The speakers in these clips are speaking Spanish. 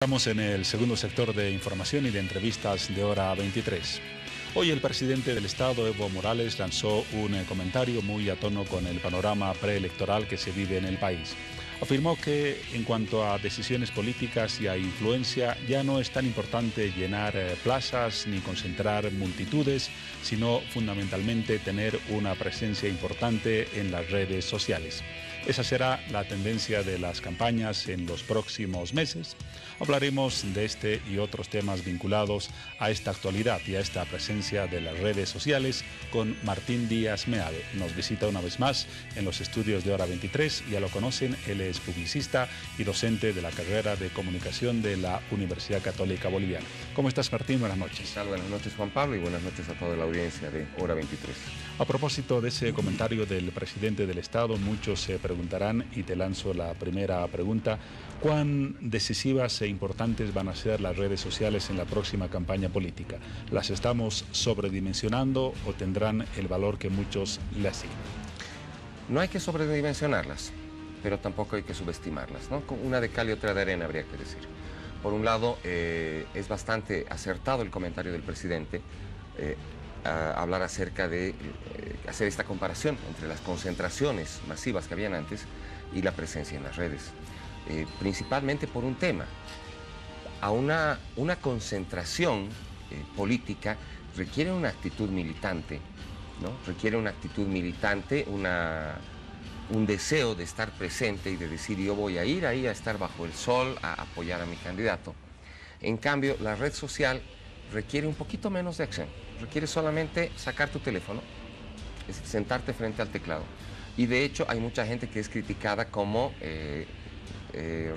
Estamos en el segundo sector de información y de entrevistas de Hora 23. Hoy el presidente del Estado, Evo Morales, lanzó un comentario muy a tono con el panorama preelectoral que se vive en el país. Afirmó que en cuanto a decisiones políticas y a influencia ya no es tan importante llenar plazas ni concentrar multitudes, sino fundamentalmente tener una presencia importante en las redes sociales. Esa será la tendencia de las campañas en los próximos meses. Hablaremos de este y otros temas vinculados a esta actualidad y a esta presencia de las redes sociales con Martín Díaz Meade. Nos visita una vez más en los estudios de Hora 23. Ya lo conocen, él es publicista y docente de la carrera de comunicación de la Universidad Católica Boliviana. ¿Cómo estás, Martín? Buenas noches. Buenas noches, Juan Pablo, y buenas noches a toda la audiencia de Hora 23. A propósito de ese comentario del presidente del Estado, muchos se preguntarán, y te lanzo la primera pregunta: ¿cuán decisivas e importantes van a ser las redes sociales en la próxima campaña política? ¿Las estamos sobredimensionando o tendrán el valor que muchos le asignan? No hay que sobredimensionarlas, pero tampoco hay que subestimarlas, ¿no? Una de cal y otra de arena, habría que decir. Por un lado, es bastante acertado el comentario del presidente a hablar acerca de hacer esta comparación entre las concentraciones masivas que habían antes y la presencia en las redes. Principalmente por un tema. A una concentración política requiere una actitud militante, ¿no? Requiere una actitud militante, un deseo de estar presente y de decir: yo voy a ir ahí a estar bajo el sol, a apoyar a mi candidato. En cambio, la red social requiere un poquito menos de acción. Requiere solamente sacar tu teléfono, sentarte frente al teclado. Y de hecho hay mucha gente que es criticada como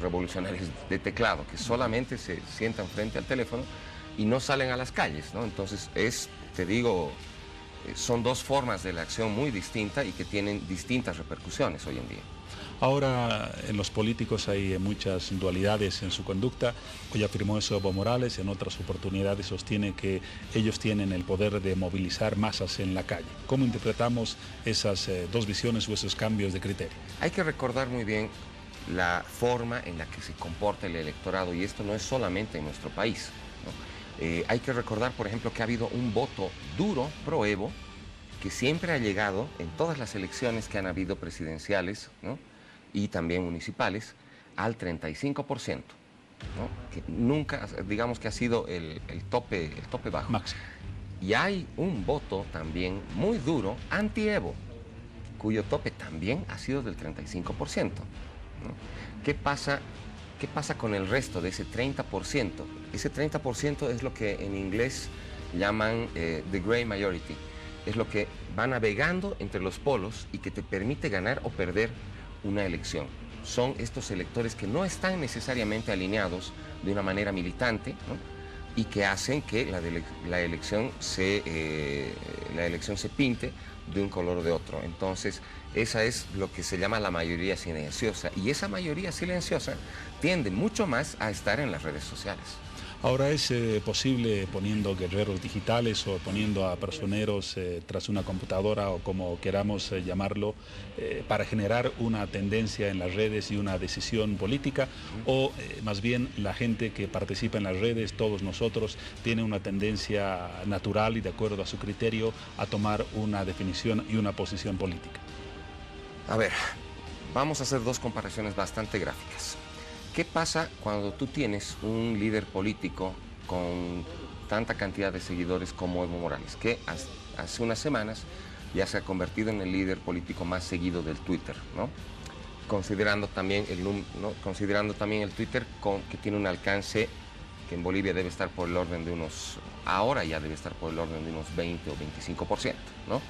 revolucionarios de teclado, que solamente se sientan frente al teléfono y no salen a las calles, ¿no? Entonces te digo, son dos formas de la acción muy distintas y que tienen distintas repercusiones hoy en día. Ahora en los políticos hay muchas dualidades en su conducta. Hoy afirmó eso Evo Morales, en otras oportunidades sostiene que ellos tienen el poder de movilizar masas en la calle. ¿Cómo interpretamos esas dos visiones o esos cambios de criterio? Hay que recordar muy bien la forma en la que se comporta el electorado, y esto no es solamente en nuestro país, ¿no? Hay que recordar, por ejemplo, que ha habido un voto duro pro Evo que siempre ha llegado en todas las elecciones que han habido presidenciales, ¿no? Y también municipales, al 35%, ¿no? Que nunca, digamos que ha sido el tope bajo. Máximo. Y hay un voto también muy duro anti-Evo, cuyo tope también ha sido del 35%, ¿no? ¿Qué pasa con el resto de ese 30%? Ese 30% es lo que en inglés llaman the gray majority. Es lo que va navegando entre los polos y que te permite ganar o perder una elección. Son estos electores que no están necesariamente alineados de una manera militante, ¿no? Y que hacen que la elección se pinte de un color o de otro. Entonces, esa es lo que se llama la mayoría silenciosa, y esa mayoría silenciosa tiende mucho más a estar en las redes sociales. Ahora es posible, poniendo guerreros digitales o poniendo a personeros tras una computadora o como queramos llamarlo, para generar una tendencia en las redes y una decisión política, o más bien la gente que participa en las redes, todos nosotros, tiene una tendencia natural y de acuerdo a su criterio a tomar una definición y una posición política? A ver, vamos a hacer dos comparaciones bastante gráficas. ¿Qué pasa cuando tú tienes un líder político con tanta cantidad de seguidores como Evo Morales, que hace unas semanas ya se ha convertido en el líder político más seguido del Twitter, ¿no? Considerando también el Twitter que tiene un alcance que en Bolivia debe estar por el orden de ahora ya debe estar por el orden de unos 20 o 25%, ¿no?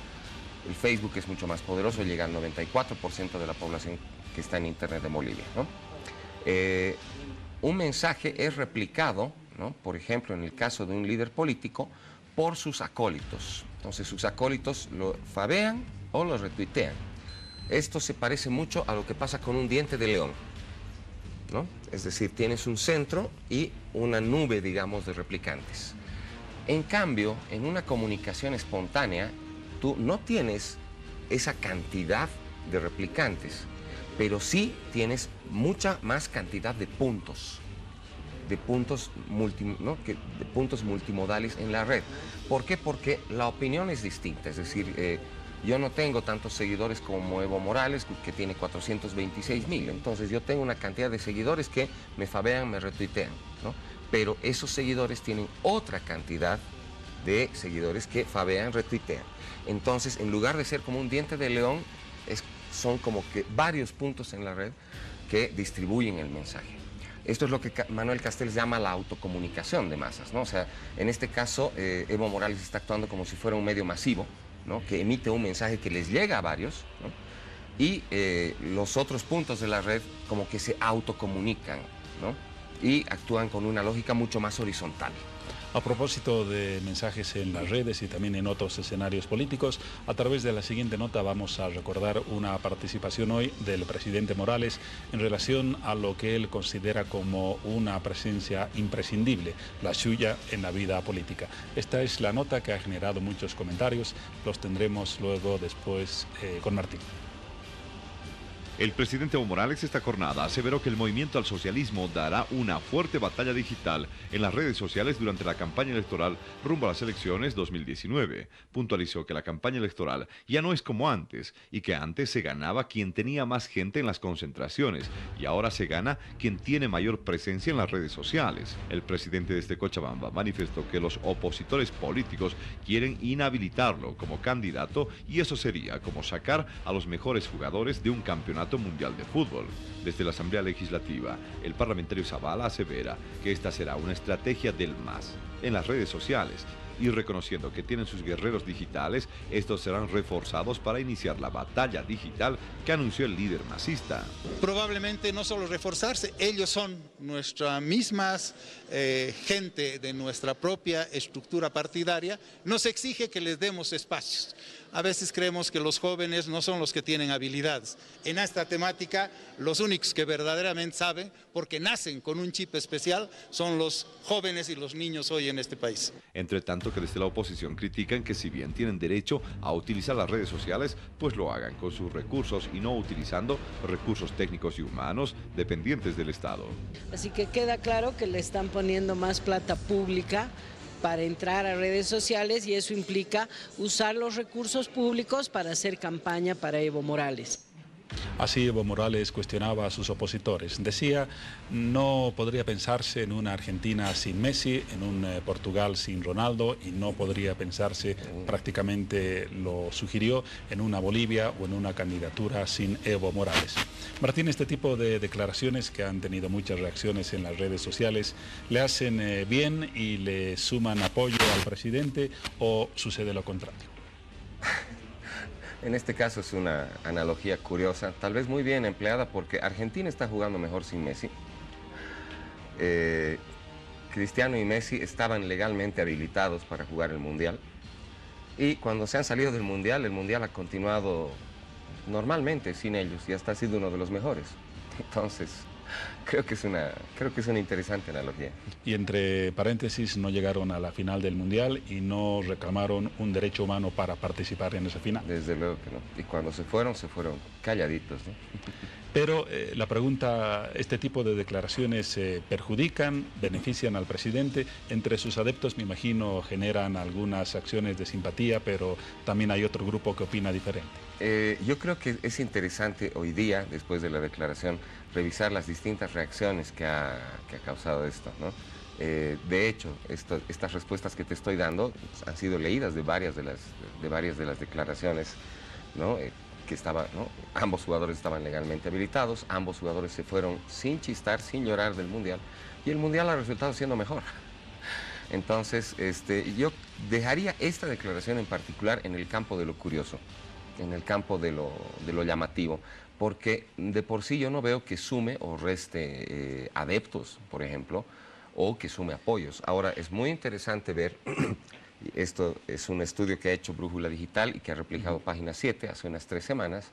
El Facebook es mucho más poderoso, llega al 94% de la población que está en Internet de Bolivia, ¿no? Un mensaje es replicado, ¿no? Por ejemplo, en el caso de un líder político, por sus acólitos. Entonces sus acólitos lo fabean o lo retuitean. Esto se parece mucho a lo que pasa con un diente de león, ¿no? Es decir, tienes un centro y una nube, digamos, de replicantes. En cambio, en una comunicación espontánea, tú no tienes esa cantidad de replicantes, pero sí tienes mucha más cantidad de puntos. de puntos, de puntos multimodales en la red. ¿Por qué? Porque la opinión es distinta, es decir, yo no tengo tantos seguidores como Evo Morales, que tiene 426.000, entonces yo tengo una cantidad de seguidores que me favean, me retuitean, ¿no? Pero esos seguidores tienen otra cantidad de seguidores que favean, retuitean. Entonces, en lugar de ser como un diente de león, son como que varios puntos en la red que distribuyen el mensaje. Esto es lo que Manuel Castells llama la autocomunicación de masas, ¿no? O sea, en este caso, Evo Morales está actuando como si fuera un medio masivo, ¿no? Que emite un mensaje que les llega a varios, ¿no? Y los otros puntos de la red como que se autocomunican, ¿no? Y actúan con una lógica mucho más horizontal. A propósito de mensajes en las redes y también en otros escenarios políticos, a través de la siguiente nota vamos a recordar una participación hoy del presidente Morales en relación a lo que él considera como una presencia imprescindible, la suya en la vida política. Esta es la nota que ha generado muchos comentarios, los tendremos luego después con Martín. El presidente Evo Morales esta jornada aseveró que el movimiento al socialismo dará una fuerte batalla digital en las redes sociales durante la campaña electoral rumbo a las elecciones 2019. Puntualizó que la campaña electoral ya no es como antes y que antes se ganaba quien tenía más gente en las concentraciones y ahora se gana quien tiene mayor presencia en las redes sociales. El presidente desde Cochabamba manifestó que los opositores políticos quieren inhabilitarlo como candidato y eso sería como sacar a los mejores jugadores de un campeonato mundial de fútbol. Desde la Asamblea Legislativa, el parlamentario Zavala asevera que esta será una estrategia del MAS en las redes sociales y reconociendo que tienen sus guerreros digitales, estos serán reforzados para iniciar la batalla digital que anunció el líder masista. Probablemente no solo reforzarse, ellos son nuestra misma gente de nuestra propia estructura partidaria, nos exige que les demos espacios. A veces creemos que los jóvenes no son los que tienen habilidades. En esta temática, los únicos que verdaderamente saben, porque nacen con un chip especial, son los jóvenes y los niños hoy en este país. Entre tanto que desde la oposición critican que si bien tienen derecho a utilizar las redes sociales, pues lo hagan con sus recursos y no utilizando recursos técnicos y humanos dependientes del Estado. Así que queda claro que le están poniendo más plata pública para entrar a redes sociales y eso implica usar los recursos públicos para hacer campaña para Evo Morales. Así Evo Morales cuestionaba a sus opositores. Decía, no podría pensarse en una Argentina sin Messi, en un Portugal sin Ronaldo y no podría pensarse, prácticamente lo sugirió, en una Bolivia o en una candidatura sin Evo Morales. Martín, este tipo de declaraciones que han tenido muchas reacciones en las redes sociales, ¿le hacen bien y le suman apoyo al presidente o sucede lo contrario? En este caso es una analogía curiosa, tal vez muy bien empleada porque Argentina está jugando mejor sin Messi. Cristiano y Messi estaban legalmente habilitados para jugar el Mundial y cuando se han salido del Mundial, el Mundial ha continuado normalmente sin ellos y hasta ha sido uno de los mejores. Entonces, creo que es una interesante analogía. Y entre paréntesis, no llegaron a la final del Mundial y no reclamaron un derecho humano para participar en esa final. Desde luego que no. Y cuando se fueron calladitos, ¿no? Pero la pregunta, ¿este tipo de declaraciones perjudican, benefician al presidente? Entre sus adeptos, me imagino, generan algunas acciones de simpatía, pero también hay otro grupo que opina diferente. Yo creo que es interesante hoy día, después de la declaración, revisar las distintas reacciones que ha causado esto, ¿no? De hecho, estas respuestas que te estoy dando han sido leídas de varias de las declaraciones, ¿no? ¿no? Ambos jugadores estaban legalmente habilitados, ambos jugadores se fueron sin chistar, sin llorar del Mundial, y el Mundial ha resultado siendo mejor. Entonces, yo dejaría esta declaración en particular en el campo de lo curioso, en el campo de lo llamativo, porque de por sí yo no veo que sume o reste adeptos, por ejemplo, o que sume apoyos. Ahora, es muy interesante ver, esto es un estudio que ha hecho Brújula Digital y que ha replicado Página 7 hace unas 3 semanas,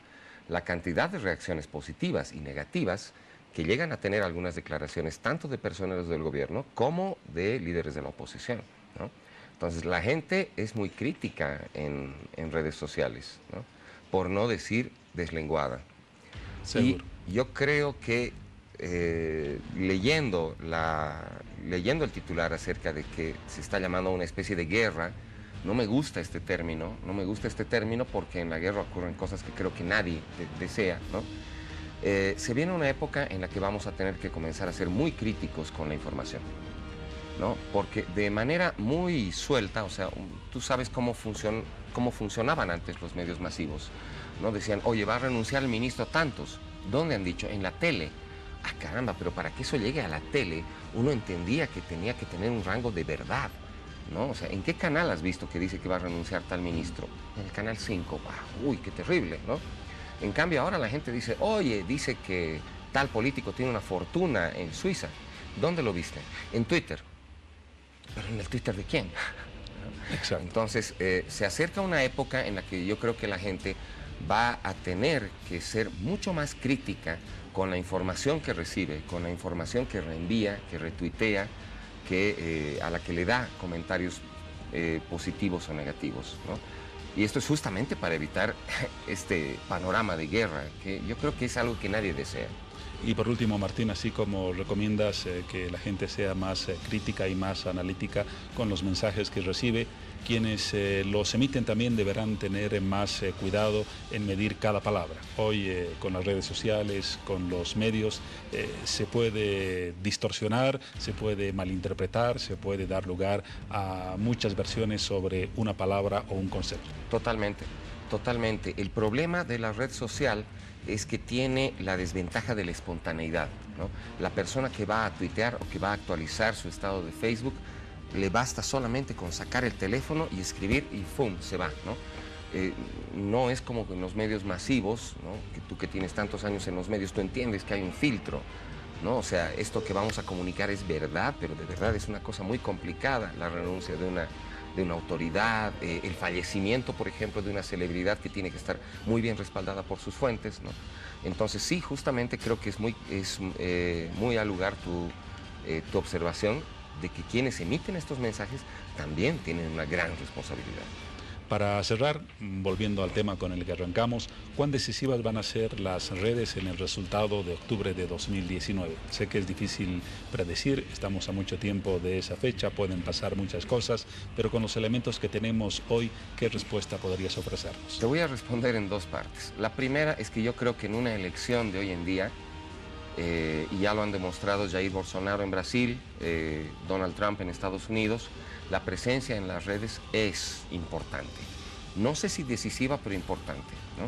la cantidad de reacciones positivas y negativas que llegan a tener algunas declaraciones, tanto de personeros del gobierno como de líderes de la oposición, ¿no? Entonces, la gente es muy crítica en redes sociales, ¿no? Por no decir deslenguada. Seguro. Y yo creo que leyendo el titular acerca de que se está llamando a una especie de guerra, no me gusta este término, porque en la guerra ocurren cosas que creo que nadie desea, ¿no? Se viene una época en la que vamos a tener que comenzar a ser muy críticos con la información, ¿no? Porque de manera muy suelta, o sea, tú sabes cómo funcionaban antes los medios masivos, ¿no? Decían, oye, va a renunciar el ministro tantos. ¿Dónde han dicho? En la tele. Ah, caramba, pero para que eso llegue a la tele, uno entendía que tenía que tener un rango de verdad, ¿no? O sea, ¿en qué canal has visto que dice que va a renunciar tal ministro? En el canal 5. Uy, qué terrible, ¿no? En cambio, ahora la gente dice, oye, dice que tal político tiene una fortuna en Suiza. ¿Dónde lo viste? En Twitter. ¿Pero en el Twitter de quién? Exacto. Entonces, se acerca una época en la que yo creo que la gente va a tener que ser mucho más crítica con la información que recibe, con la información que reenvía, que retuitea, a la que le da comentarios positivos o negativos, ¿no? Y esto es justamente para evitar este panorama de guerra, que yo creo que es algo que nadie desea. Y por último, Martín, así como recomiendas que la gente sea más crítica y más analítica con los mensajes que recibe, quienes los emiten también deberán tener más cuidado en medir cada palabra. Hoy con las redes sociales, con los medios, se puede distorsionar, se puede malinterpretar, se puede dar lugar a muchas versiones sobre una palabra o un concepto. Totalmente, totalmente. El problema de la red social es que tiene la desventaja de la espontaneidad, ¿no? La persona que va a tuitear o que va a actualizar su estado de Facebook, le basta solamente con sacar el teléfono y escribir y ¡fum!, se va, ¿no? No es como en los medios masivos, ¿no? Que tú que tienes tantos años en los medios, tú entiendes que hay un filtro, ¿no? O sea, esto que vamos a comunicar es verdad, pero de verdad es una cosa muy complicada, la renuncia de una autoridad, el fallecimiento, por ejemplo, de una celebridad que tiene que estar muy bien respaldada por sus fuentes, ¿no? Entonces sí, justamente creo que es muy al lugar tu observación de que quienes emiten estos mensajes también tienen una gran responsabilidad. Para cerrar, volviendo al tema con el que arrancamos, ¿cuán decisivas van a ser las redes en el resultado de octubre de 2019? Sé que es difícil predecir, estamos a mucho tiempo de esa fecha, pueden pasar muchas cosas, pero con los elementos que tenemos hoy, ¿qué respuesta podrías ofrecernos? Te voy a responder en dos partes. La primera es que yo creo que en una elección de hoy en día, y ya lo han demostrado Jair Bolsonaro en Brasil, Donald Trump en Estados Unidos, la presencia en las redes es importante. No sé si decisiva, pero importante, ¿no?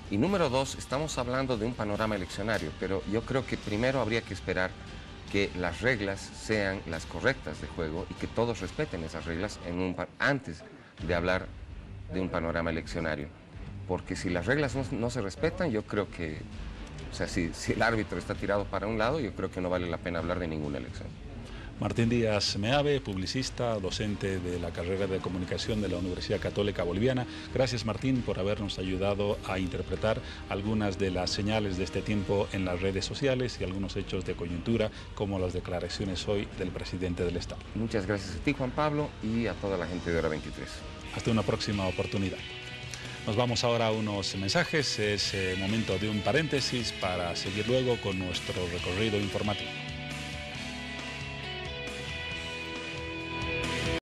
Y número dos, estamos hablando de un panorama eleccionario, pero yo creo que primero habría que esperar que las reglas sean las correctas de juego y que todos respeten esas reglas antes de hablar de un panorama eleccionario. Porque si las reglas no se respetan, yo creo que, o sea, si el árbitro está tirado para un lado, yo creo que no vale la pena hablar de ninguna elección. Martín Díaz Meave, publicista, docente de la carrera de comunicación de la Universidad Católica Boliviana. Gracias, Martín, por habernos ayudado a interpretar algunas de las señales de este tiempo en las redes sociales y algunos hechos de coyuntura, como las declaraciones hoy del presidente del Estado. Muchas gracias a ti, Juan Pablo, y a toda la gente de Hora 23. Hasta una próxima oportunidad. Nos vamos ahora a unos mensajes. Es momento de un paréntesis para seguir luego con nuestro recorrido informativo.